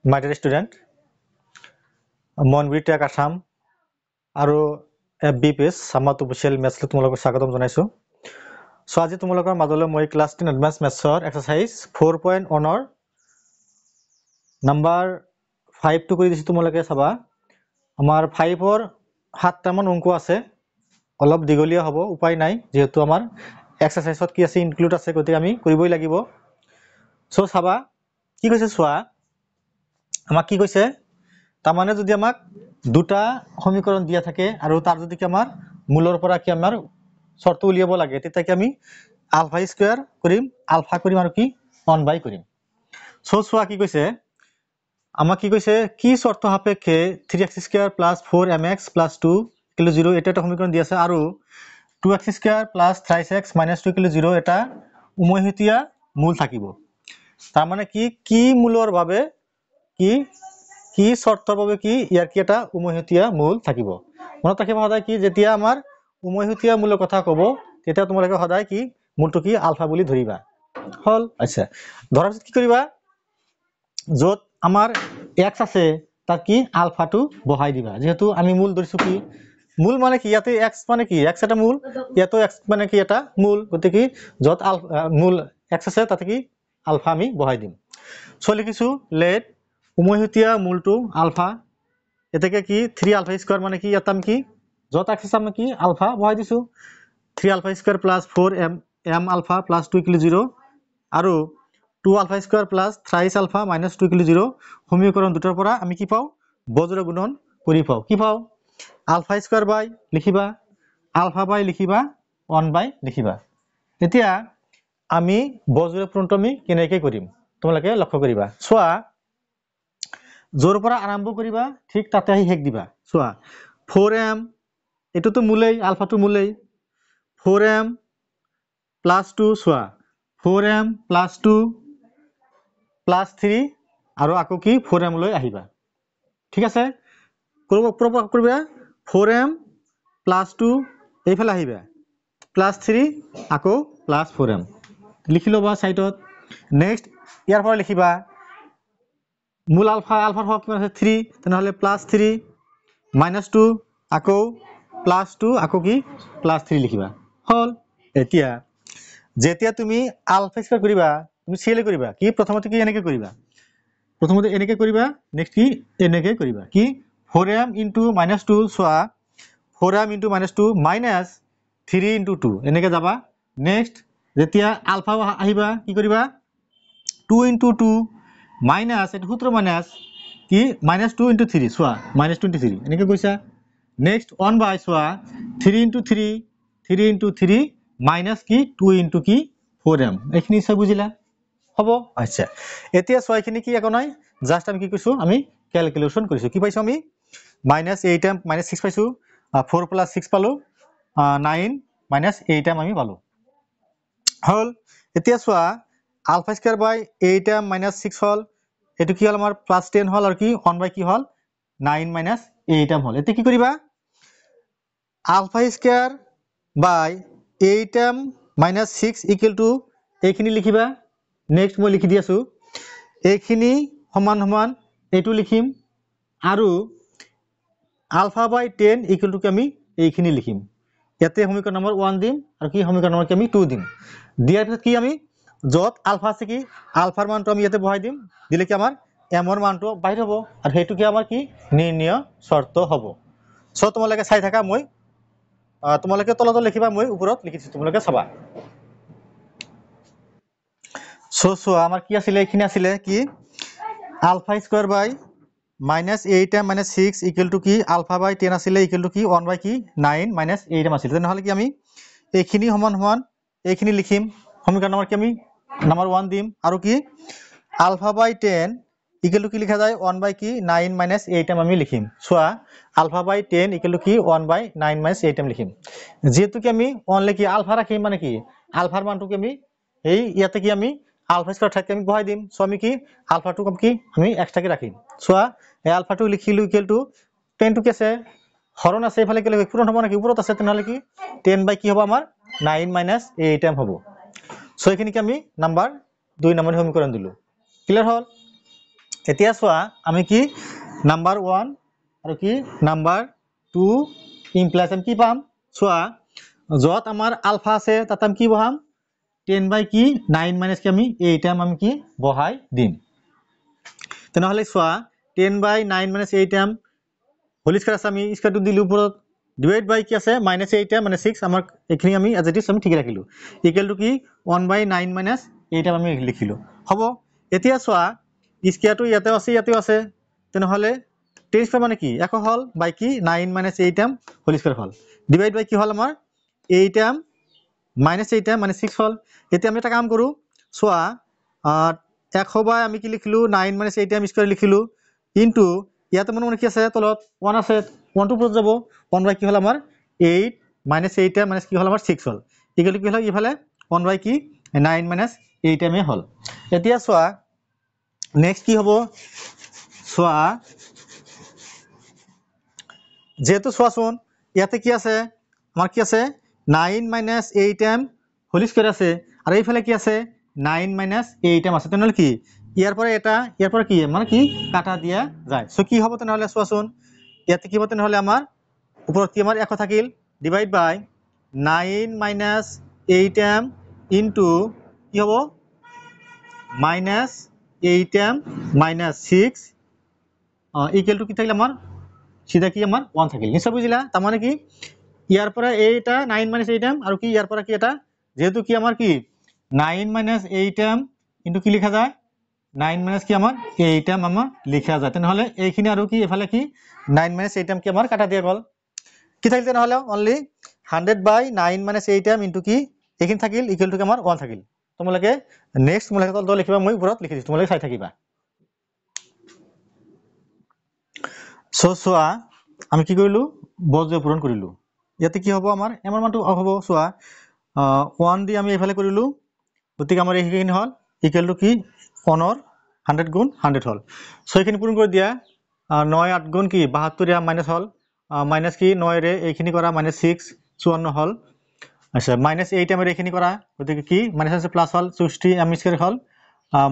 My dear student, Monvi Tech Assam আৰু FB page সামাত official মেথছলৈ তোমালোকক স্বাগতম জনাইছো। সো আজি তোমালোকৰ মাজলৈ মই ক্লাছ 10 এডভান্স মেথছৰ এক্সাৰসাইজ 4.1 ৰ নাম্বাৰ 5 টো কৰি দিছো। তোমালোকে চাবা আমাৰ 5 ৰ 7টা মান অংক আছে, অলপ দীঘলীয়া হ'ব, উপায় নাই যেহেতু আমাৰ এক্সাৰসাইজত কি আছে ইনক্লুড আছে, গতিকে আমি কৰিবই লাগিব। সো চাবা কি কৈছে, চোৱা আমাক কি কৈছে, তাৰমানে যদি আমাক দুটা সমীকৰণ দিয়া থাকে আৰু তাৰ যদি কি আমাৰ মূলৰ পৰা কি আমাৰ শৰ্ত উলিয়াব লাগে, তেতিয়া কি আমি আলফা স্কয়াৰ কৰিম, আলফা কৰিম আৰু কি 1 বাই কৰিম। সো চোৱা কি কৈছে, আমাক কি কৈছে, কি শর্ত সাপেক্ষে 3x square plus 4mx plus 2 = 0 এটা সমীকরণ দি আছে আৰু 2x square plus 3x minus 2 = 0 এটা উমৈহতীয়া মূল থাকিব। তাৰ মানে কি মূলৰ বাবে কি শৰ্তৰ বাবে কি ইয়াৰ কি এটা উমৈহতীয়া মূল থাকিব। মনত ৰাখিবা সদায় কি যেতিয়া আমাৰ উমৈহতীয়া মূলৰ কথা ক'ব তেতিয়া তোমালোকে সদায় কি মূলটো কি আলফা বুলি ধৰিবা। হল, আচ্ছা ধৰাৰ পিছত কি কৰিবা, যত আমাৰ x আছে তাৰ কি আলফাটো বহাই দিবা। যেহেতু আমি মূল ধৰিছো কি মূল মানে কি, ইয়াতে x মানে কি x এটা মূল, ইয়াতো x মানে কি এটা মূল, গতিকে যত মূল x আছে তাতে কি আলফা আমি বহাই দিম। সো লিখিছো লেট উমৈহতীয়া মূলটো আলফা, এটাকে কি 3 আলফা স্কয়ার মানে কি ইয়াত আমি কি যত x আছে আমি কি আলফা বহাই দিছো। 3 alpha square plus 4m alpha plus 2 = 0 আৰু 2 alpha square plus 3 alpha minus 2 = 0 সমীকৰণ দুটাৰ পৰা আমি কি পাও বজ্ৰ গুণন কৰি পাও। কি পাও আলফা স্কয়ার বাই লিখিবা, আলফা বাই লিখিবা, 1 বাই লিখিবা। এতিয়া আমি বজ্ৰ গুণনটো আমি কেনেকৈ কৰিম তোমালোকে লক্ষ্য কৰিবা। চোৱা জোৰ পৰা আৰম্ভ কৰিবা ঠিক তাতে আহি হেক দিবা। চোৱা 4m এটোতো মূলেই, আলফাটো মূলেই, 4m প্লাস 2 চোৱা 4m প্লাস 2 প্লাস 3 আৰু আকৌ কি 4m লৈ আহিবা। ঠিক আছে, কৰিবা 4m প্লাস 2 এইফালে আহিবা প্লাস 3 আকৌ প্লাস 4m লিখি লবা সাইডত। নেক্সট ইয়াৰ পৰা লিখিবা মূল আলফাৰ হক কিমান আছে 3, তেনেহলে প্লাস 3 minus 2 আকৌ প্লাস 2 আকৌ কি প্লাস 3 লিখিবা। হল, এতিয়া যেতিয়া তুমি আলফা স্কয়ার কৰিবা তুমি সিএলে কৰিবা কি প্ৰথমতে কি এনেকৈ কৰিবা, প্ৰথমতে এনেকৈ কৰিবা, নেক্সট কি এনেকৈ কৰিবা কি 4m into minus 2 চোৱা 4m into minus 2 minus 3 into 2 এনেকৈ যাবা। নেক্সট যেতিয়া আলফা আহিবা কি কৰিবা 2 into 2 minus এটা সূত্ৰ মাইনাস কি minus 2 into 3 চোৱা minus 23 এনেকৈ কৈছা। নেক্সট 1 বাই চোৱা 3 into 3 3 into 3 minus কি 2 into কি 4m এইখিনি সব বুজিলা হ'ব। আচ্ছা এতিয়া চোৱা এইখিনি কি একো নাই, জাস্ট আমি কি কৈছো আমি ক্যালকুলেশন কৰিছো। কি পাইছো আমি -8m -6 পাইছো, 4 + 6 পালো, 9 - 8m আমি পালো। হল, এতিয়া চোৱা আলফা স্কয়াৰ বাই 8m - 6 হল, এটো কি হল আমাৰ +10 হল আৰু কি 1 বাই কি হল 9 - 8m হল। এতিয়া কি কৰিবা আলফা স্কয়ার বাই 8m - 6 = এইখিনি লিখিবা। নেক্সট মই লিখি দি আছো এইখিনি সমান সমান এইটো লিখিম আৰু আলফা বাই 10 = কি আমি এইখিনি লিখিম। ইয়াতে সমীকৰণ নম্বৰ 1 দিম আৰু কি সমীকৰণ নম্বৰ কি আমি 2 দিম। দিয়াৰ পিছত কি আমি যত আলফা আছে কি আলফাৰ মানটো আমি ইয়াতে বহাই দিম, দিলে কি আমাৰ m ৰ মানটো বাহিৰ হ'ব আৰু সেইটো কি আমাৰ কি নিৰ্ণয় শর্ত হ'ব। সো তোমালোকে চাই থাকা, মই তোমালোকে তলত লিখিবা, মই ওপৰত লিখিছো তোমালোকে চাবা। সো আমাৰ কি আছিল এইখিনি আছিল কি আলফা স্কয়ার বাই -8m - 6 = কি আলফা বাই 10 আছিল = কি 1 বাই কি 9 - 8m আছিল। তেনেহলে কি আমি এইখিনি সমান সমান এইখিনি লিখিম, সমীকৰণ নম্বৰ কি আমি নম্বৰ 1 দিম আৰু কি আলফা বাই 10 = কি লিখা যায় 1 বাই কি 9 - 8m আমি লিখিম। চোৱা আলফা বাই 10 = কি 1 বাই 9 - 8m লিখিম। যেহেতু কি আমি অনলি কি আলফা রাখিম মানে কি আলফাৰ মানটো কি আমি এই ইয়াতে কি আমি আলফা স্কয়ার থাকে আমি বহাই দিম। সো আমি কি আলফাটো কম কি আমি এক্সট্ৰাকে ৰাখিম। চোৱা এই আলফাটো লিখিলো = 10 টো কি আছে হৰণ আছে, এফালে কি পূৰণ হ'ব নাকি ওপৰত আছে, তেনেহলে কি 10 বাই কি হ'ব আমাৰ 9 - 8m হ'ব। সো এইখিনি কি আমি নাম্বাৰ 2 নম্বৰ সমীকৰণ দিলো। ক্লিয়াৰ হল। এতিয়া চোৱা আমি কি নাম্বাৰ 1 আৰু কি নাম্বাৰ 2 ইমপ্লাইজ আমি কি পাম চোৱা যত আমাৰ আলফা আছে তাত আমি কি বহাম 10 বাই কি 9 মাইনাস কি আমি এই টাইম আমি কি বহাই দিম তেনেহলে চোৱা 10 বাই 9 মাইনাস 8 টাইম হোল স্কয়াৰ আছে আমি স্কয়াৰটো দিলু উপৰত ডিভাইড বাই কি আছে -8 টাইম মানে 6 আমাৰ এখিনি আমি এজ ইট ইজ আমি ঠিক ৰাখিলো ইকুৱেল টু কি 1 বাই 9 মাইনাস 8 টাইম আমি লিখিলো হ'ব এতিয়া চোৱা স্কয়ারটো ইয়াতেও আছে তেনেহলে 10 স্কয়ার মানে কি 1 হল বাই কি 9 minus 8 time whole square hall divide by কি হল আমাৰ 8 টাইম -8 টাইম মানে 6 হল এতিয়া আমি এটা কাম কৰো চোৱা 100 বাই আমি কি লিখিলো 9 মাইনাস 8 টাইম স্কয়ার লিখিলো ইনটু ইয়াতে মনে কি আছে তলত 1 আছে 1 টু পুরো যাব 1 বাই কি হল আমাৰ 8 মাইনাস 8 টাইম মাইনাস কি হল আমাৰ 6 হল ইকুৱেল কি হল ইফালে 1 বাই কি 9 মাইনাস 8 টাইমে হল এতিয়া চোৱা নেক্সট কি হ'ব চোৱা যেহেতু চোৱাচোন ইয়াতে কি আছে আমাৰ কি আছে 9 মাইনাস 8 টাইম হোল স্কয়াৰ আছে আৰু এইফালে কি আছে 9 মাইনাস 8 টাইম আছে তেনেহলে কি ইয়াৰ পৰা কি মানে কি কাটা দিয়া যায় সো কি হ'ব তেনেহলে চোৱাচোন ইয়াতে কি হ'ব তেনেহলে আমাৰ উপৰত কি আমাৰ 1 থাকিল ডিভাইড বাই 9 মাইনাস 8 টাইম ইনটু কি হ'ব minus 8 time minus 6 equal to কি থাকিল আমাৰ সিধা কি আমাৰ 1 থাকিল নিশ্চয় বুজিলা তাৰ মানে কি ইয়াৰ পৰা এইটা 9 মাইনাস 8 টাইম আৰু কি ইয়াৰ পৰা কি এটা যেহেতু কি আমাৰ কি 9 মাইনাস 8 টাইম ইনটু কি লিখা যায় 9 মাইনাস কি আমাৰ 8 টাইম আমাৰ লিখা যায় তেনেহলে এইখিনি আৰু কি এফালে কি 9 মাইনাস 8 টাইম কি আমাৰ কাটা দিয়া গল কি থাকিল তেনেহলে অনলি 100 বাই 9 মাইনাস 8 টাইম ইনটু কি এইখিনি থাকিল ইকুৱেল টু কি আমাৰ 1 থাকিল তোমালোকে নেক্সট তোমালোকে তল লিখিবা মই ওপৰত লিখি দিছো তোমালোকে চাই থাকিবা সো চোৱা আমি কি কৰিলো বজ্ৰ পূৰণ কৰিলো ইয়াতে কি হ'ব আমাৰ এমৰ মানটো হ'ব চোৱা 1 দি আমি এফালে কৰিলো গতিকে আমাৰ এইখিনি হল ইকুৱেল টু কি 1 ৰ 100 গুণ 100 হল সো এইখিনি পূৰণ কৰি দিয়া 9 8 গুণ কি 72 মাইনাস হল মাইনাস কি 9 ৰে এইখিনি কৰা -6 54 হল আচ্ছা -8 এমৰ এইখিনি কৰা গতিকে কি মাইনাস আছে প্লাস হল 60 এম স্কয়ার হল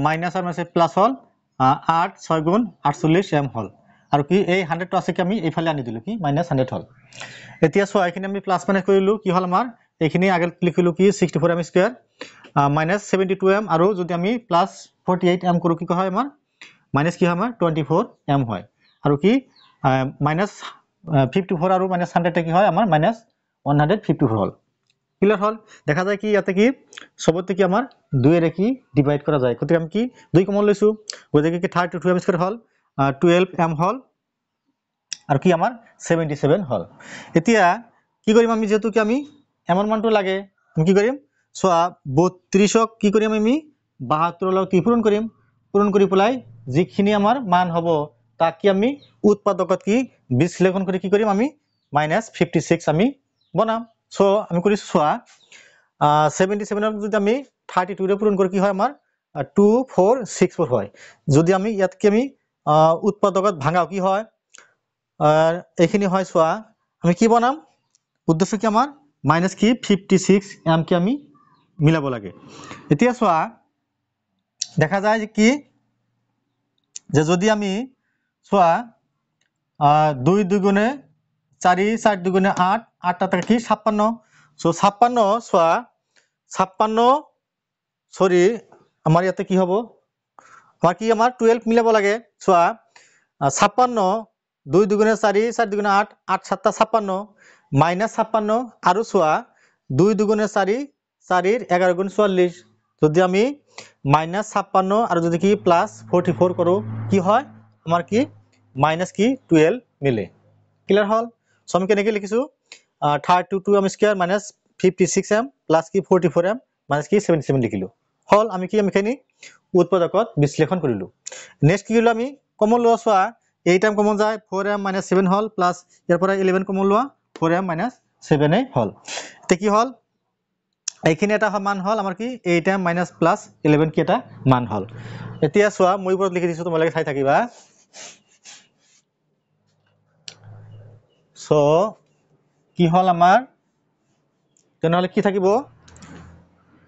মাইনাস আর মাইনাস প্লাস হল 8 6 গুণ 48 এম হল আৰু কি এই 100 টো আছে কি আমি এইফালে আনি দিলো কি -100 হল এতিয়া চোৱা এইখিনি আমি প্লাস মাইনাস কৰিলো কি হল আমাৰ এইখিনি আগে লিখিলো কি 64 এম স্কয়াৰ -72 এম আৰু যদি আমি প্লাস 48 এম কৰো কি হয় আমাৰ মাইনাস কি হয় আমাৰ 24 এম হয় আৰু কি -54 আৰু -100 কি হয় আমাৰ -154 হল ক্লিয়াৰ হল দেখা যায় কি ইয়াতে কি সবতে কি আমাৰ 2 এৰে কি ডিভাইড কৰা যায় গতিকে আমি কি 2 কমন লৈছো গতিকে কি 32 এম স্কয়ার হল 12 এম হল আৰু কি আমাৰ 77 হল এতিয়া কি কৰিম আমি যেহেতু কি আমি এমৰ মানটো লাগে আমি কি কৰিম সোয়া 32 কি কৰিম আমি 72 লগ কি পূৰণ কৰি পলাই যিখিনি আমাৰ মান হ'ব তাক কি আমি উৎপাদকত কি বিশ্লেষণ কৰি কি কৰিম আমি -56 আমি বনাম সো আমি কৰিছো সোয়া 77 ৰ যদি আমি 32 ৰে পূৰণ কৰি কি হয় আমাৰ 2464 হয় যদি আমি ইয়াত কি আমি উৎপাদকত ভাঙাও কি হয় এইখিনি হয় সোয়া আমি কি বনাম উদ্দেশ্য কি আমাৰ মাইনাস কি 56 এম কি আমি মিলাব লাগে এতিয়া সোয়া দেখা যায় যে কি যে যদি আমি সোয়া 2 দুগুণে 4 4 দুগুণে 8 8 টাকা কি 56 সো 56 সোয়া 56 সরি আমার ইয়াতে কি হবো বাকি আমার 12 মিলাব লাগে সোয়া 56 2 দুগুণে 4 4 দুগুণে 8 8 7 56 মাইনাস 56 আৰু সোয়া 2 দুগুণে 4 4 11 গুণ 44 যদি আমি -56 আৰু যদি কি +44 কৰো কি হয় আমাৰ কি মাইনাস কি 12 মিলে ক্লিয়ার হল সো আমি কেনেকৈ লিখিছো 32 এম স্কয়ার -56 এম প্লাস কি 44 এম মাইনাস কি 77 লিখিলো হল আমি কি এখানে উৎপাদকত বিশ্লেষণ কৰিলো নেক্সট কি হলো আমি কমন লোৱা সোয়া 8 এম কমন যায় 4 এম -7 হল প্লাস ইয়াৰ পৰা 11 কমন লোৱা 4 এম -7 এ হল তে কি হল এইখিনি এটা মান হল আমাৰ কি 8 এম +11 কি এটা মান হল এতিয়া সোয়া মই ওপৰত লিখি দিছো তোমালোকে চাই থাকিবা সো কি হল আমাৰ তেনেহলে কি থাকিব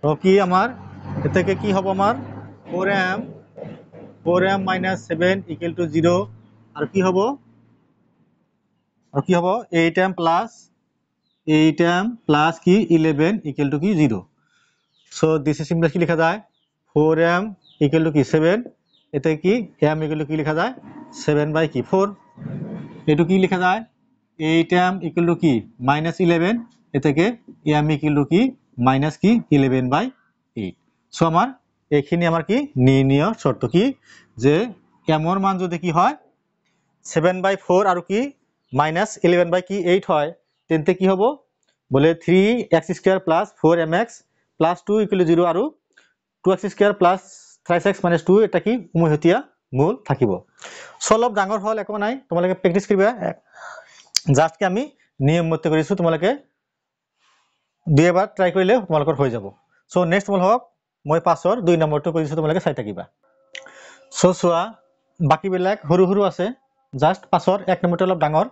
তো কি আমাৰ এটাকে কি হ'ব আমাৰ 4m 4m minus 7 equal to 0 আৰু কি হ'ব 8m plus কি 11 equal to কি 0 so this is simply কি লিখা যায় 4m equal to কি 7 এতে কি m equal to কি লিখা যায় 7 by কি 4 এটু কি লিখা যায় 8m equal to কি minus 11 এতে কি m equal to কি minus কি 11 by 8 so আমার এইখিনি আমার কি নির্ণয় শর্ত কি যে m এর মান যদি কি হয় 7 by 4 আর কি minus 11 by কি 8 হয় তেন্তে কি হবো বলে 3x square plus 4mx plus 2 equal to 0 আৰু 2x square plus 3x minus 2 এটা কি উমৈহতীয়া মূল থাকিব সলভ ডাঙৰ হল একো নাই তোমালোকে প্ৰ্যাকটিছ কৰিবা জাস্ট কি আমি নিয়ম মতে কৰিছো তোমালোকে দুইবাৰ ট্ৰাই কৰিলে তোমালোকৰ হৈ যাব সো নেক্সট মল হক মই পাছৰ 2 নম্বৰটো কৰিছো তোমালোকে চাই থাকিবা সো সোৱা বাকি বিলাক হৰু হৰু আছে জাস্ট পাছৰ 1 নম্বৰটো অলপ ডাঙৰ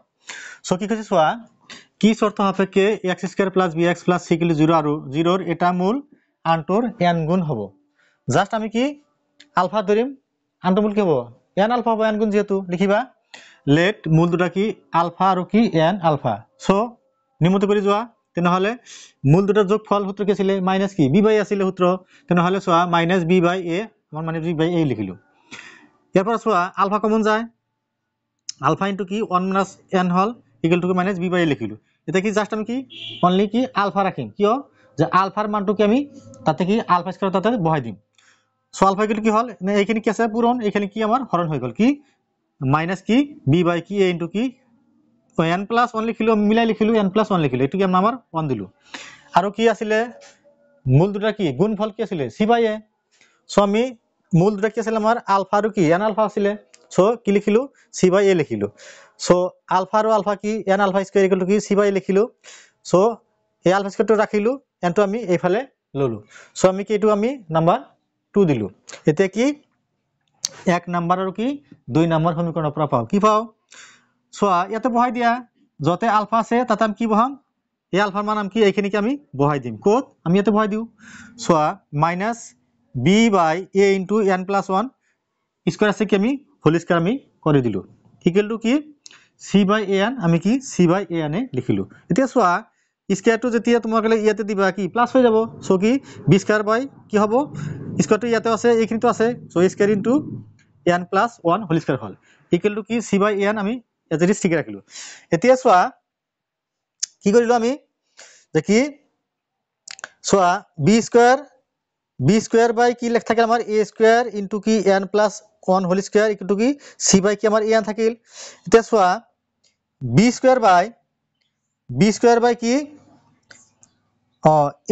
সো কি কৈছে সোৱা কি শৰ্ত সাপেক্ষে x square plus bx plus c equal 0 আৰু 0 এৰ এটা মূল আনটোৰ n গুণ হ'ব জাস্ট আমি কি আলফা ধৰিম আনটো মূল কি হ'ব n আলফা হ'ব n গুণ যেহেতু লিখিবা লেট মূল দুটা কি আলফা আৰু কি n আলফা সো নিমত কৰি যোৱা তেনেহলে মূল দুটাৰ যোগফল সূত্ৰ কি আছিল মাইনাস কি b বাই আছিল সূত্ৰ তেনেহলে সোৱা মাইনাস b বাই a আমাৰ মানে b বাই a লিখিলো ইয়াৰ পৰা সোৱা আলফা কমন যায় আলফা ইনটু কি 1 মাইনাস n হল equal to minus b by a লিখিলো এটা কি জাস্ট আমি কি অনলি কি আলফা রাখিম কিয় যে আলফার মানটো কি আমি তাতে কি আলফা স্কয়ার তাতে বহাই দিম সো আলফা কি হল এইখিনি কি আছে পূরণ এইখানে কি আমার হরণ হৈ গল কি মাইনাস কি b বাই কি a ইনটু কি n প্লাস 1 লিখিলো মিলাই লিখিলো n প্লাস 1 লিখিলো এটু কি আমার 1 দিলো আৰু কি আছিল মূল দুটা কি গুণফল কি আছিল c বাই a সো আমি মূল দুটা কি আছিল আমার আলফা আৰু কি n আলফা আছিল সো কি লিখিলো c বাই a লিখিলো সো আলফা আৰু আলফা কি n alpha square equal to কি c বাই a লিখিলো সো এই আলফা স্কয়ারটো ৰাখিলো n টো আমি এইফালে ললো সো আমি কি এটো আমি নাম্বার 2 দিলো এতিয়া কি এক নাম্বার আৰু কি দুই নাম্বাৰ সমীকৰণৰ পৰা পাও কি পাও সো ইয়াতে বহাই দিয়া যতে আলফা আছে তাতে আমি কি বহাম এই আলফাৰ মান আমি কি এইখিনি কি আমি বহাই দিম কোত আমি ইয়াতে বহাই দিও so minus b by a into n plus 1 square আছে কি আমি হোল স্কয়ার আমি কৰি দিলো ইকুয়াল টু কি c বাই an আমি কি c বাই an এ লিখিলো এতিয়া সোৱা স্কয়ারটো যেতিয়া তোমাকলে ইয়াতে দিবা কি প্লাস হৈ যাব সো কি b স্কয়ার বাই কি হ'ব স্কয়ারটো ইয়াতে আছে এইখিনিটো আছে so square into n plus 1 whole square হল ইকুয়াল টু কি c বাই an আমি এজ ইট ইজ ঠিক ৰাখিলো এতিয়া সোৱা কি কৰিলো আমি যে কি সোৱা b স্কয়াৰ বাই কি লেখ থাকে আমাৰ a স্কয়াৰ ইনটু কি n plus 1 whole square equal to কি c বাই কি আমাৰ an থাকিল এতিয়া সোৱা b স্কয়াৰ বাই কি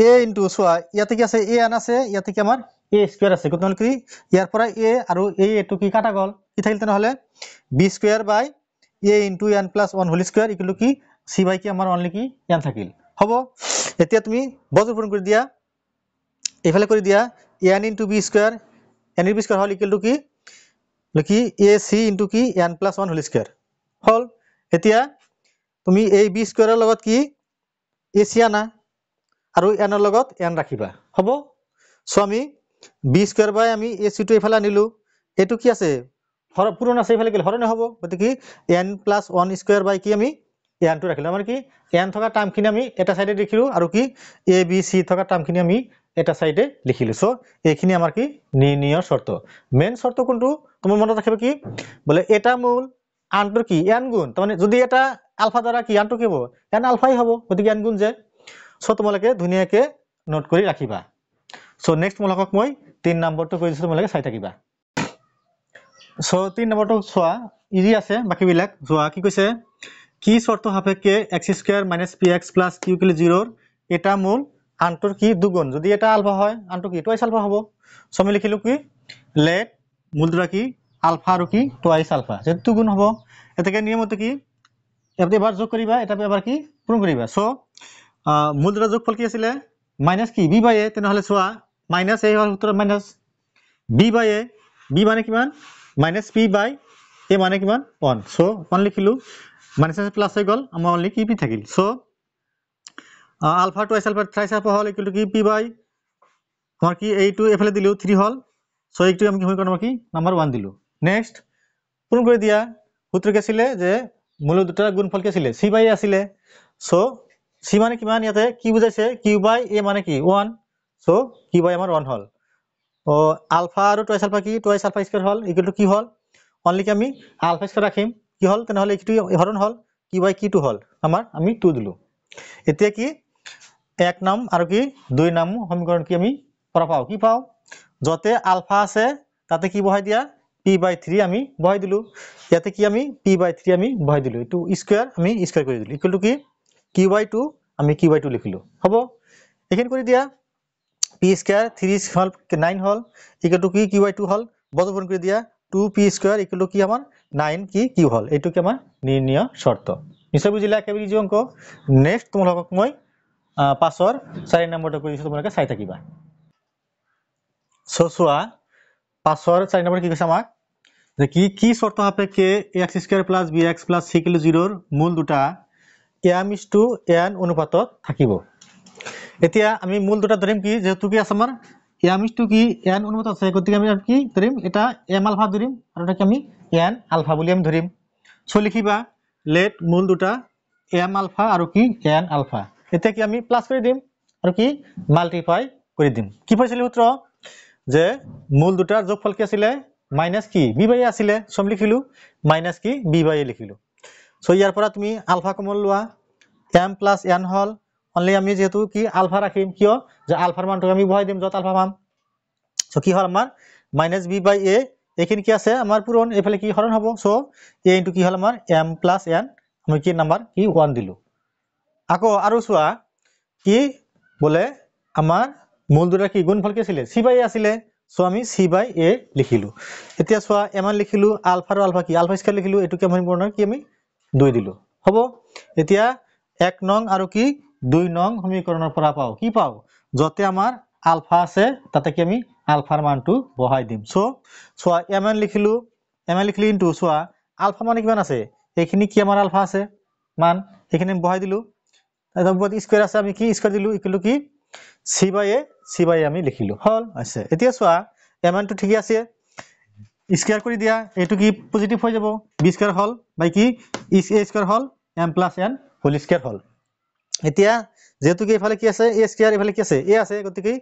a ইনটু সোৱা ইয়াতে কি আছে an আছে ইয়াতে কি আমাৰ a স্কয়াৰ আছে কত কি ইয়াৰ পৰা a আৰু a এটো কি কাটা গল কি থাকিল তেনেহলে b square by a into n plus 1 whole square equal to কি c বাই কি আমাৰ অনলি কি n থাকিল হ'ব এতিয়া তুমি বজ্ৰপূৰণ কৰি দিয়া এফালে কৰি দিয়া n into b square n এর b স্কয়ার হল ইকুয়াল টু কি লিখি ac ইনটু কি n প্লাস 1 হোল স্কয়ার হল এতিয়া তুমি এই b স্কয়ারের লগত কি ac আনা আৰু n এৰ লগত n ৰাখিবা হ'ব সো আমি b স্কয়ার বাই আমি ac টো এফালে আনিলো এটো কি আছে পূরণ আছে এফালে গেল হরণে হ'ব গতি কি n প্লাস 1 স্কয়ার বাই কি আমি n টো ৰাখিলো আমাৰ কি n থকা টাৰ্মখিনি আমি এটা সাইডে লিখিলো আৰু কি a b c থকা টাৰ্মখিনি আমি এটা সাইডে লিখিলো সো এইখিনি আমাৰ কি নিৰ্ণয় শৰ্ত মেইন শৰ্ত কোনটো তোমাৰ মনত ৰাখিবা কি বলে এটা মূল আনটোৰ কি n গুণ মানে যদি এটা আলফা দ্বাৰা কি আনটো কি হ'ব n আলফাই হ'ব গতি n গুণ যে সো তোমালোকে ধুনিয়াকে নোট কৰি ৰাখিবা সো নেক্সট মলকক মই 3 নম্বৰটো কৈ দিছো তোমালোকে চাই থাকিবা সো 3 নম্বৰটো সোৱা ইজি আছে বাকি বিলাক সোৱা কি কৈছে কি শৰ্ত সাপেক্ষে x square minus px plus q equal 0 এটা মূল আনটোৰ কি দুগুণ যদি এটা আলফা হয় আনটো কি টুৱাইস আলফা হ'ব সো আমি লিখিলো কি লেট মূল দুটা কি আলফা আৰু কি টুৱাইস আলফা যেটো দুগুণ হ'ব এটাকে নিয়মতে কি এবাৰ যোগ কৰিবা এটা এবাৰ কি পূৰণ কৰিবা সো মূল দুটা যোগফল কি আছিল মাইনাস কি b বাই a তেনেহলে সোৱা মাইনাস a হল উত্তৰ minus b by a b মানে কিমান মাইনাস p বাই a মানে কিমান 1 সো 1 লিখিলো মাইনাস প্লাস হৈ গল আমাৰ অনলি কি p থাকিল so alpha twice alpha thrice alpha হল ইকুয়াল টু কি p বাই তোমাৰ কি এইটো এফালে দিলো 3 হল সো এইটো আমি সমীকরণ কি নাম্বার 1 দিলো নেক্সট পূরণ করে দিয়া সূত্র কি আছিল যে মূল দুটাৰ গুণফল কি আছিল c/a আছিল সো c মানে কিমান ইয়াতে কি বুজাইছে q/a মানে কি 1 সো q/a আমাৰ 1 হল ও আলফা আৰু টুৱাইস আলফা কি টুৱাইস আলফা স্কয়ার হল ইকুয়াল টু কি হল অনলি কি আমি আলফা স্কয়ার ৰাখিম কি হল তেনেহলে এইটো হৰণ হল q/q2 হল আমাৰ আমি 2 দিলো এতিয়া কি এক নাম আৰু কি দুই নাম সমীকৰণ কি আমি পৰা পাও কি পাও যতে আলফা আছে তাতে কি বহাই দিয়া p/3 আমি বহাই দিলো ইয়াতে কি আমি p/3 আমি বহাই দিলো এটো স্কয়ার আমি স্কয়ার কৰি দিলো ইকুয়াল টু কি q/2 আমি q/2 লিখিলো হ'ব এখানে কৰি দিয়া p square 3 hall 9 hall equal to কি q/2 হল বর্গমূল করে দিয়া 2p স্কয়ার ইকুয়াল টু কি আমার 9 কি q হল এটো কি আমার নির্ণয় শর্ত নিশ্চয় বুঝিলা একেবারে ইজি অঙ্ক নেক্সট তোমালোকক মই 5 4 নম্বৰটো কৰি দিছো তোমালোকে চাই থাকিবা সো সোয়া 5 4 নম্বৰ কি কৈছে আমাক যে কি শৰ্ত সাপেক্ষে x² + bx + c = 0 ৰ মূল দুটা m:n অনুপাতত থাকিব এতিয়া আমি মূল দুটা ধৰিম কি যেহেতু কি আছে আমাৰ m কি n অনুপাত আছে গতিকে আমি কি ধৰিম এটা m আলফা ধৰিম আৰু এটা কি আমি n আলফা বুলি আমি ধৰিম সো লিখিবা লেট মূল দুটা m আলফা আৰু কি n আলফা এতিয়া কি আমি প্লাস কৰি দিম আৰু কি মাল্টিপ্লাই কৰি দিম কি পাইছিল সূত্ৰ যে মূল দুটাৰ যোগফল কি আছিল মাইনাস কি b/a আছিল সম লিখিলো মাইনাস কি b/a লিখিলো সো ইয়াৰ পৰা তুমি আলফা কমন লোৱা m + n হল অনলি আমি যেহেতু কি আলফা রাখিম কিয় যে আলফার মানটো আমি বহাই দিম যত আলফা পাম সো কি হল আমাৰ -b/a এখানে কি আছে আমাৰ পূৰণ এফালে কি হৰণ হ'ব সো a * কি হল আমাৰ m + n আমি কি নাম্বাৰ কি 1 দিলো আকৌ আৰু সোয়া কি বলে আমাৰ মূল দুটা কি গুণফল কি আছিল c/a আছিল সো আমি c/a লিখিলো এতিয়া সোয়া m লিখিলো আলফা আৰু আলফা কি আলফা স্কয়াৰ লিখিলো এটো কি আমি পূৰণ কি আমি 2 দিলো হ'ব এতিয়া 1 নং আৰু কি 2 নং সমীকৰণৰ পৰা পাও কি পাও যতে আমাৰ আলফা আছে তাতে কি আমি আলফাৰ মানটো বহাই দিম সো সোয়া mn লিখিলো ইনটু সোয়া আলফা মানে কিমান আছে এইখিনি কি আমাৰ আলফা আছে মান এখানে বহাই দিলো তারপর স্কয়ার আছে আমি কি স্কয়ার দিলো ইকুয়াল টু কি c/a আমি লিখিলো হল আছে এতিয়া সোয়া mn টো ঠিকই আছে স্কয়ার কৰি দিয়া এটো কি পজিটিভ হৈ যাব b স্কয়ার হল বাই কি a স্কয়ার হল m + n হোল স্কয়ার হল এতিয়া যেহেতু কি এফালে কি আছে a স্কয়ার এফালে কি আছে a আছে গতিকে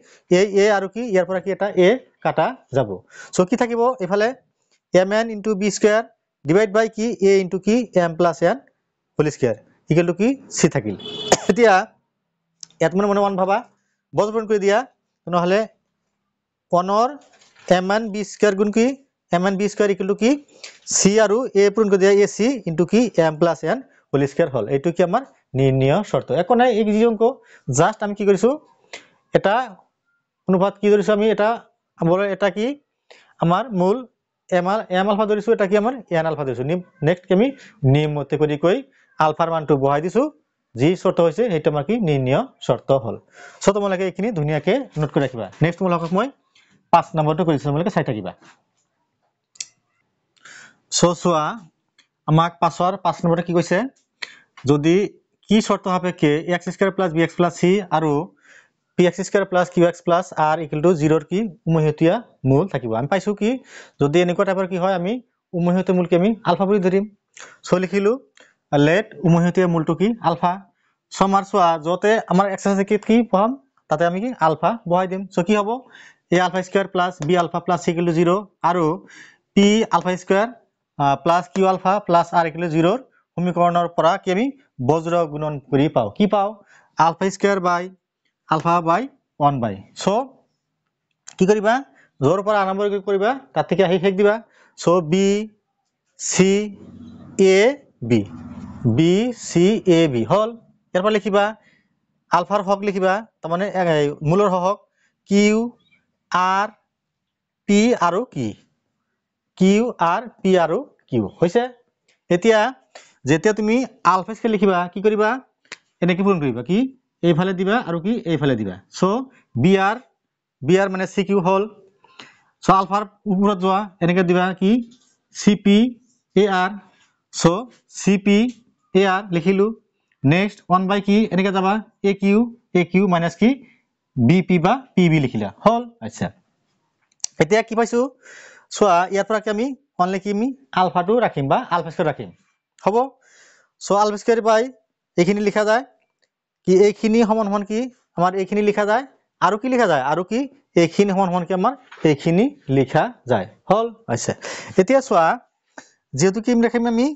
a আৰু কি ইয়াৰ পৰা কি এটা a কাটা যাব সো কি থাকিব এফালে mn * b square divide by কি a * কি m + n whole square equal to কি c থাকিল এতিয়া ইয়াত মনে 1 ভাবা বৰ্গমূল কৰি দিয়া নহলে 1 mn b স্কয়াৰ গুণ কি mn b square equal to কি c আৰু a পূৰণ কৰি দিয়া ac * কি m + n হোল স্কয়াৰ হল এইটো কি আমাৰ নিৰ্ণয় শৰ্ত একো নাই এই যে অঙ্ক জাস্ট আমি কি কৰিছো এটা অনুপাত কি ধৰিছো আমি এটা বলে এটা কি আমাৰ মূল m আলফা ধৰিছো এটা কি আমাৰ n আলফা ধৰিছো নেক্সট কি আমি নিয়মতে কৰি কৈ আলফাৰ মানটো বহাই দিছো যি শৰ্ত হৈছে সেইটো আমাৰ কি নিৰ্ণয় শৰ্ত হল সো তোমালোকে এইখিনি ধুনিয়াকে নোট কৰি ৰাখিবা নেক্সট তোমালোকক মই 5 নম্বৰটো কৰিছো তোমালোকে চাই থাকিবা সো সোয়া আমাক 5 নম্বৰতে কি কৈছে যদি কি শৰ্ত সাপেক্ষে x² + bx + c আৰু px² + qx + r = 0 কি উমৈহতীয়া মূল থাকিব আমি পাইছো কি যদি এনেকুৱা টাইপৰ কি হয় আমি উমৈহতীয়া মূল কি আমি আলফা বুলি ধৰিম সো লিখিলো লেট উমৈহতীয়া মূলটো কি আলফা সমাৰ সোয়া যতে আমাৰ x আছে কি পাম তাতে আমি কি আলফা বহাই দিম সো কি হ'ব a alpha square + b alpha + c = 0 আৰু p alpha square + q alpha + r = 0 সমীকৰণৰ পৰা কি আমি বজ্ৰ গুণন কৰি পাও কি পাও আলফা স্কয়াৰ বাই আলফা বাই 1 বাই সো কি কৰিবা জোৰ পৰা আৰম্ভ কৰিবা তাত থেকে আহি ফেক দিবা so b c a b c a b হল ইয়াৰ পৰা লিখিবা আলফাৰ হক লিখিবা তাৰ মানে মূলৰ হক q r p আৰু কি q r p আৰু q হৈছে এতিয়া যেতিয়া তুমি আলফা স্কয়াৰ লিখিবা কি কৰিবা এনেকে পূৰণ কৰিবা কি এইফালে দিবা আৰু কি এইফালে দিবা সো br মানে cq হল সো আলফাৰ ওপৰত যোৱা এনেকে দিবা কি cp ar so cp ar লিখিলো নেক্সট 1 বাই কি এনেকে যাবা aq minus কি bp বা pb লিখিলা হল আচ্ছা এতিয়া কি পাইছো চোৱা ইয়াৰ পৰা কি আমি অনলি কি আমি আলফাটো ৰাখিম বা আলফা স্কয়াৰ ৰাখিম হ'ব সো আলফা স্কয়াৰ বাই এইখিনি লিখা যায় কি এইখিনি সমান সমান কি আমাৰ এইখিনি লিখা যায় আৰু কি লিখা যায় আৰু কি এইখিনি সমান সমান কি আমাৰ এইখিনি লিখা যায় হল আছে এতিয়া চোৱা যেহেতু কি ৰাখিম আমি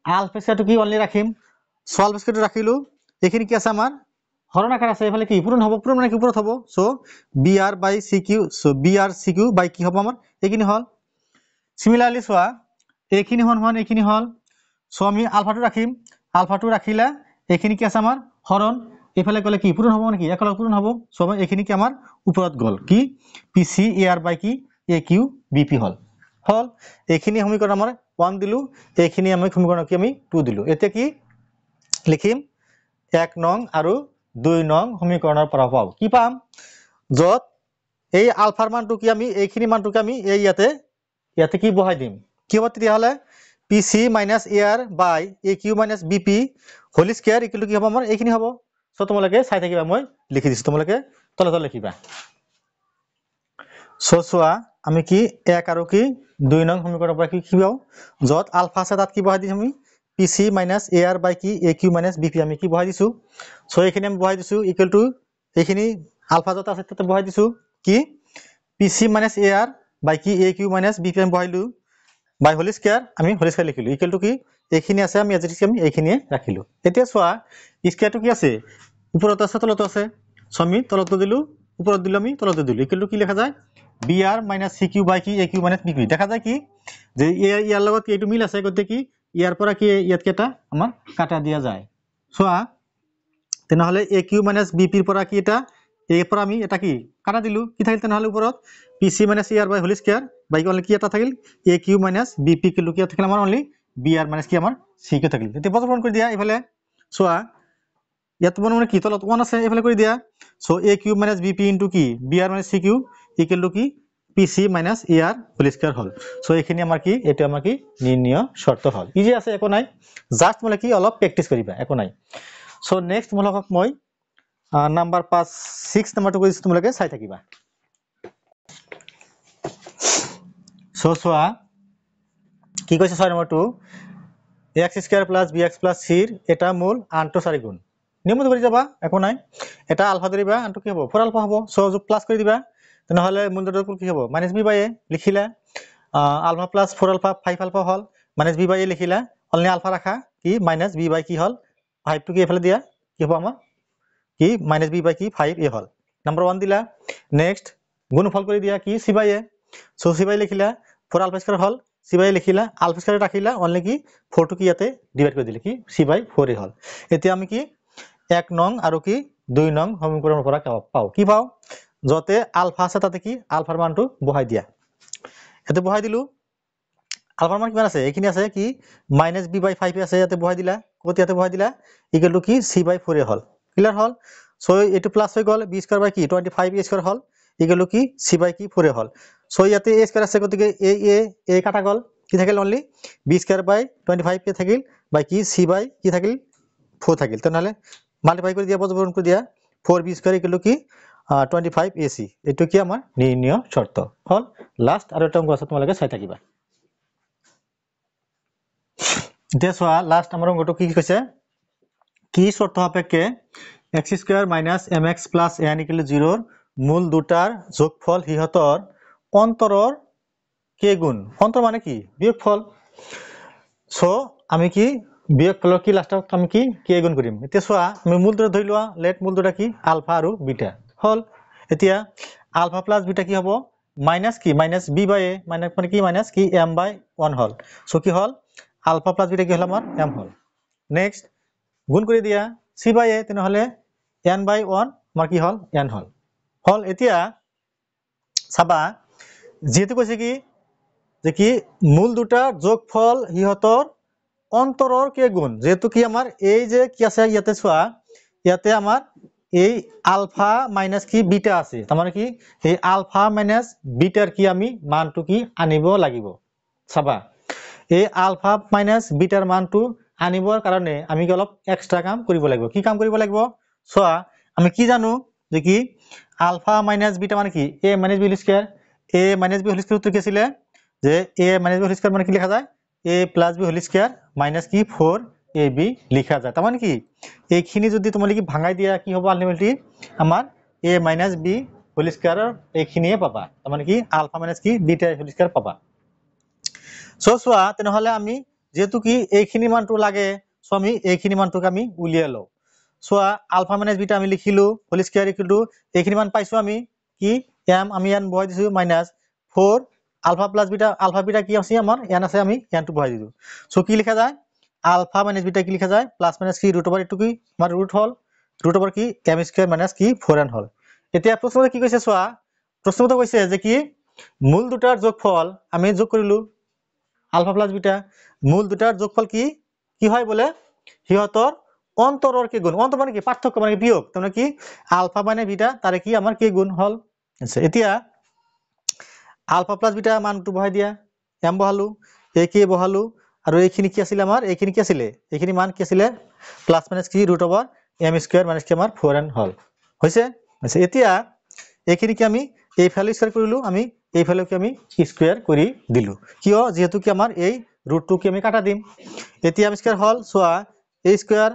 আলফা স্কয়াৰটো কি অনলি ৰাখিম সো আলফা স্কয়াৰটো ৰাখিলো এইখিনি কি আছে আমাৰ হৰণ আকাৰ আছে এফালে কি পূৰণ হ'ব পূৰণ মানে কি ওপৰত হ'ব সো br বাই cq সো br cq বাই কি হ'ব আমাৰ এইখিনি হল সিমিলাৰলি চোৱা এইখিনি সমান এইখিনি হল সো আমি আলফাটো ৰাখিম আলফাটো ৰাখিলা এইখিনি কি আছে আমাৰ হৰণ এফালে গলে কি পূৰণ হ'ব মানে কি একলগ পূৰণ হ'ব সো এইখিনি কি আমাৰ ওপৰত গল কি pc ar বাই কি aq bp হল হল এইখিনি সমীকৰণ আমাৰ 1 দিলু এইখিনি আমি সমীকৰণ কি আমি 2 দিলু এতিয়া কি লিখিম 1 নং আৰু 2 নং সমীকৰণৰ পৰা পাও কি পাম যত এই আলফাৰ মানটো কি আমি এইখিনি মানটো কি আমি এই ইয়াতে কি বহাই দিম কি হ'ব তেতিয়া হলে pc ar by aq bp whole square equal কি হ'ব আমাৰ এইখিনি হ'ব সো তোমালোকে চাই থাকিবা মই লিখি দিছো তোমালোকে তলত লিখিবা সো চোৱা আমি কি 1 আৰু কি 2 নং সমীকৰণৰ পৰা কি পাও যত আলফা আছে তাত কি বহাই দিম আমি pc ar by কি aq bp আমি কি বহাই দিছো সো এইখিনি আমি বহাই দিছো ইকুয়াল টু এইখিনি আলফা যত আছে তাতে বহাই দিছো কি pc ar by কি aq bp আমি বহাইলো বাই হোল স্কয়ার আমি হোল স্কয়ার লিখিলো ইকুয়াল টু কি এইখিনি আছে আমি আজি আমি এইখিনিয়ে ৰাখিলো এতিয়া চোৱা স্কয়াৰটো কি আছে ওপৰত আছে তলত আছে সো আমি তলত দিলু ওপৰত দিলু আমি তলত দিলু ইকুয়াল টু কি লেখা যায় br cq বাই কি aq bp দেখা যায় কি যে ইয়াৰ লগত এইটো মিল আছে গতে কি ইয়াৰ পৰা কি ইয়াত কেটা আমাৰ কাটা দিয়া যায় চোৱা তেনেহলে aq bp ৰ পৰা কি এটা এই পৰা আমি এটা কি কাটা দিলু কি থাকিল তেনেহলে ওপৰত pc ar বাই হোল স্কয়ার বাই কি কি এটা থাকিল aq bp কি লুকিয়া থাকিল আমাৰ অনলি br কি আমাৰ cq থাকিল এতিয়া প্ৰথম কৰি দিয়া ইফালে চোৱা ইয়াত মানে কি তলত 1 আছে ইফালে কৰি দিয়া সো aq bp কি br cq ইকুয়াল টু কি pc ar হোল স্কয়ার হল সো এইখিনি আমাৰ কি এটো আমাৰ কি নিৰ্ণয় শৰ্ত হল ইজি আছে একো নাই জাস্ট মানে কি অলপ প্ৰ্যাকটিস কৰিবা একো নাই সো নেক্সট মলকক মই নাম্বাৰ 5 6 নাম্বাৰটো কৈছো তোমালোকে চাই থাকিবা সো চোৱা কি কৈছে 6 number 2 x square plus bx plus c ৰ এটা মূল আনটো 4 গুণ নিয়মত কৰি যাবা একো নাই এটা আলফা ধৰিবা আনটো কি হ'ব 4 আলফা হ'ব সো প্লাস কৰি দিবা তেনেহলে মূলটোৰ কি হ'ব - b বাই a লিখিলা আলফা প্লাস 4 আলফা 5 আলফা হল - b বাই a লিখিলা অনলি আলফা রাখা কি - b বাই কি হল 5 টো কি এফালে দিয়া কি হ'ব আমাৰ কি - b বাই কি 5a হল নাম্বাৰ 1 দিলা নেক্সট গুণফল কৰি দিয়া কি c by a so c by লিখিলা 4 আলফা স্কয়ার হল c বাই লিখিলা আলফা স্কয়ার রাখিলা অনলি কি 4 টো কি ইয়াতে ডিভাইড কৰি দিলে কি c বাই 4a হল এতিয়া আমি কি 1 নং আৰু কি 2 নং সমীকৰণৰ পৰা পাও কি পাও যতে আলফা আছে তাতে কি আলফাৰ মানটো বহাই দিয়া এতে বহাই দিলু আলফাৰ মান কিমান আছে এইখিনি আছে কি - b বাই 5 আছে ইয়াতে বহাই দিলা কত ইয়াতে বহাই দিলা ইকুয়াল টু কি c বাই 4a হল ক্লিয়ার হল সো এটো প্লাস হৈ গল b স্কয়ার বাই কি 25a স্কয়ার হল ইকুয়াল টু কি c বাই কি 4a হল সো ইয়াতে a স্কয়ার আছে গতিকে a কাটা গল কি থাকিল অনলি b স্কয়ার বাই 25a থাকিল বাই কি c বাই কি থাকিল 4 থাকিল তেনেহলে মাল্টিপ্লাই কৰি দিয়া বৰ্গমূল কৰি দিয়া 4b স্কয়াৰ ইকুয়াল টু কি 25ac এটো কি আমাৰ নিৰ্ণয় শৰ্ত হল লাস্ট আৰু এটা অংক আছে তোমালোকে চাই থাকিবা এতিয়া চোৱা লাস্ট আমাৰ অংকটো কি কৈছে কি শৰ্ত সাপেক্ষে x স্কয়াৰ - mx + n = 0 ৰ মূল দুটাৰ যোগফল হিহতৰ অন্তৰৰ কে গুণ অন্তৰ মানে কি বিয়োগফল সো আমি কি বিয়োগফলৰ কি লাষ্টত আমি কি কে গুণ কৰিম এতিয়া চোৱা আমি মূল দুটা ধৰি লোৱা লেট মূল দুটা কি আলফা আৰু বিটা হল এতিয়া আলফা প্লাস বিটা কি হ'ব মাইনাস কি - b বাই a মানে কি মাইনাস কি m বাই 1 হল সো কি হল আলফা প্লাস বিটা কি হল আমাৰ m হল নেক্সট গুণ কৰি দিয়া c বাই a তেনেহলে n বাই 1 আমাৰ কি হল n হল হল এতিয়া চাবা যেহেতু কৈছে কি যে কি মূল দুটা যোগফল হিহতৰ অন্তৰৰ কে গুণ যেহেতু কি আমাৰ এই যে কি আছে ইয়াতে চোৱা ইয়াতে আমাৰ এই আলফা মাইনাস কি বিটা আছে তাৰ মানে কি এই আলফা মাইনাস বিটাৰ কি আমি মানটো কি আনিব লাগিব চাবা এই আলফা মাইনাস বিটাৰ মানটো আনিবৰ কাৰণে আমি অলপ এক্সট্ৰা কাম কৰিব লাগিব কি কাম কৰিব লাগিব চোৱা আমি কি জানো যে কি আলফা মাইনাস বিটা মানে কি a - b square a minus b whole square সূত্র কি ছিল যে a minus b whole square মানে কি লেখা যায় a plus b whole square minus কি 4ab লেখা যায় তার মানে কি এইখিনি যদি তোমালে কি ভাঙাই দিয়া কি হবে আলটিমেটলি আমার a minus b whole square এইখিনিয়ে পাবা তার মানে কি আলফা মাইনাস কি বিটা হোল স্কয়ার পাবা সো সোয়া তেনেহলে আমি যেহেতু কি এইখিনি মানটো লাগে সো আমি এইখিনি মানটোকে আমি উলিয়াই লও সোয়া আলফা মাইনাস বিটা আমি লিখিলো হোল স্কয়ার ইকুয়াল টু এইখিনি মান পাইছো আমি কি m আমি n বহাই দিছো মাইনাস 4 আলফা প্লাস বিটা কি আছে আমার n আছে আমি n টো বহাই দিছো সো কি লেখা যায় আলফা মাইনাস বিটা কি লেখা যায় প্লাস মাইনাস কি √ ইনটু কি আমার √ হল √ কি m স্কয়ার মাইনাস কি 4n হল এতিয়া প্রশ্নতে কি কৈছে সোয়া প্রশ্নতে কৈছে যে কি মূল দুটাৰ যোগফল আমি যোগ কৰিলো আলফা প্লাস বিটা মূল দুটাৰ যোগফল কি কি হয় বলে হিহতৰ অন্তৰৰ কি গুণ অন্তর মানে কি পার্থক্য মানে বিয়োগ তার মানে কি আলফা মানে বিটা তারে কি আমার কি গুণ হল আচ্ছা এতিয়া আলফা প্লাস বিটা মানটো বহাই দিয়া m বহালো a কি বহালো আৰু এইখিনি কি আছিল আমাৰ এইখিনি কি আছিল এইখিনি মান কি আছিল প্লাস মাইনাস কি √ m স্কয়ার মাইনাস কি আমাৰ 4n হল হৈছে আচ্ছা এতিয়া এইখিনি কি আমি এই ভ্যালু স্কয়ার কৰিলো আমি এই ভ্যালু কি আমি স্কয়াৰ কৰি দিলো কিয় যেহেতু কি আমাৰ এই √2 কি আমি কাটা দিম এতিয়া m square hall soya a square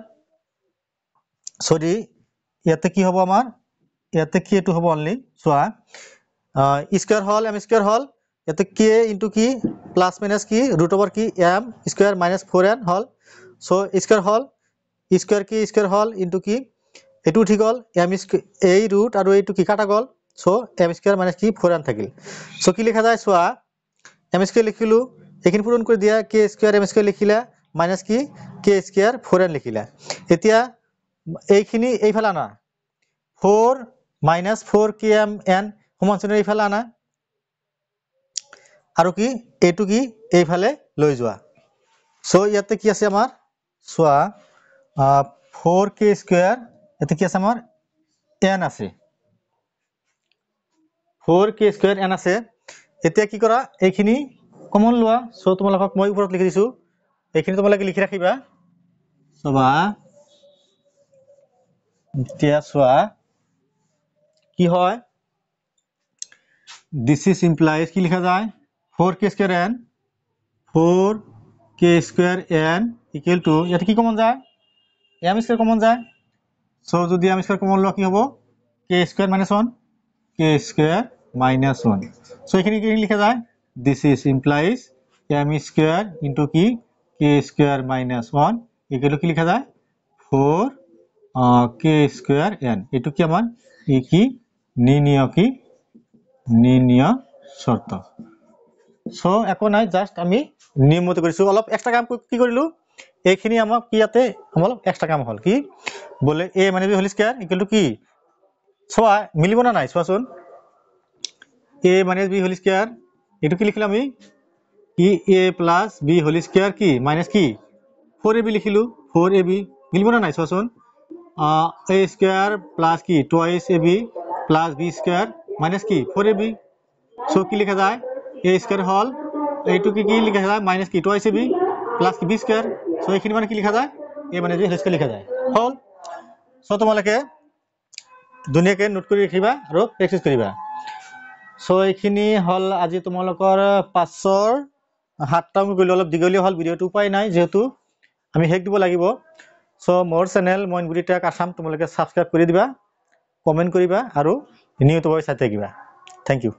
sorry ইয়াতে কি হবে আমার ইয়াতে কি এটু হবে অনলি সোয়া স্কয়ার হল m স্কয়ার হল ইয়াতে k ইনটু কি প্লাস মাইনাস কি √ কি m স্কয়ার মাইনাস 4n হল সো স্কয়ার হল স্কয়ার হল ইনটু কি এটু ঠিক হল m এই √ আৰু এইটু কি কাটা গল সো m স্কয়ার মাইনাস কি 4n থাকিল সো কি লেখা যায় সোয়া m স্কয়ার লিখিলো এখিনি পূরণ করে দিয়া k স্কয়ার m স্কয়ার লিখিলা মাইনাস কি k স্কয়ার 4n লিখিলা এতিয়া এইখিনি এইফালে আনা 4 মাইনাস 4 km n সমানচিহ্ন এইফালে আনা আৰু কি এটু কি এইফালে লৈ যোৱা সো ইয়াতে কি আছে আমাৰ সোয়া 4k স্কয়াৰ এতে কি আছে আমাৰ n আছে 4k স্কয়াৰ n আছে এতিয়া কি কৰা এইখিনি কমন লোৱা সো তোমালোকক মই ওপৰত লিখি দিছো এইখিনি তোমালোকে লিখি ৰাখিবা সবা এতিয়া সোয়া কি হয় this is implies কি লেখা যায় 4k square n 4k square n equal to এটা কি কমন যায় m স্কয়ার কমন যায় সো যদি m স্কয়ার কমন লও কি হবে k square - 1 k square - 1 so এখানে কি লেখা যায় this is implies m square into কি k স্কয়ার - 1 ইকুয়াল টু কি লেখা যায় 4 k স্কয়ার n এটু কি আমার এই কি নির্ণয় শর্ত সো এখন নাই জাস্ট আমি নিয়ম মতে কৰিছো অলপ এক্সট্ৰা কাম কি কৰিলো এইখিনি আমাক কি ইয়াতে অলপ এক্সট্রা কাম হল কি বলে a মানে b whole square equal to কি সোয়া মিলিব না নাই সোয়াচোন a মানে b হোল স্কয়ার এটু কি লিখলাম আমি কি a plus b whole square কি মাইনাস কি 4ab লিখিলো 4ab মিলিব না নাই সোয়াচোন a স্কয়ার প্লাস কি twice ab plus b square minus কি 4ab সো কি লেখা যায় a স্কয়ার হল এইটু কি লেখা যায় মাইনাস কি টুয়াইস ab প্লাস কি b স্কয়ার সো এইখিনি মানে কি লেখা যায় a মানে b হোল স্কয়ার লেখা যায় হল সো তোমালোকে দুনিয়াকে নোট কৰি ৰাখিবা আৰু প্ৰেক্টিস কৰিবা সো এইখিনি হল আজি তোমালোকৰ 5ৰ 7টা অংক গলি অলপ দীঘলীয়া হল ভিডিওটো উপায় নাই যেহেতু আমি হেক দিব লাগিব সো মোৰ চেনেল মইনগুৰি টেক আসাম তোমালোকে সাবস্ক্ৰাইব কৰি দিবা কমেন্ট কৰিবা আৰু নিয়মিতভাৱে চাই থাকিবা থ্যাংক ইউ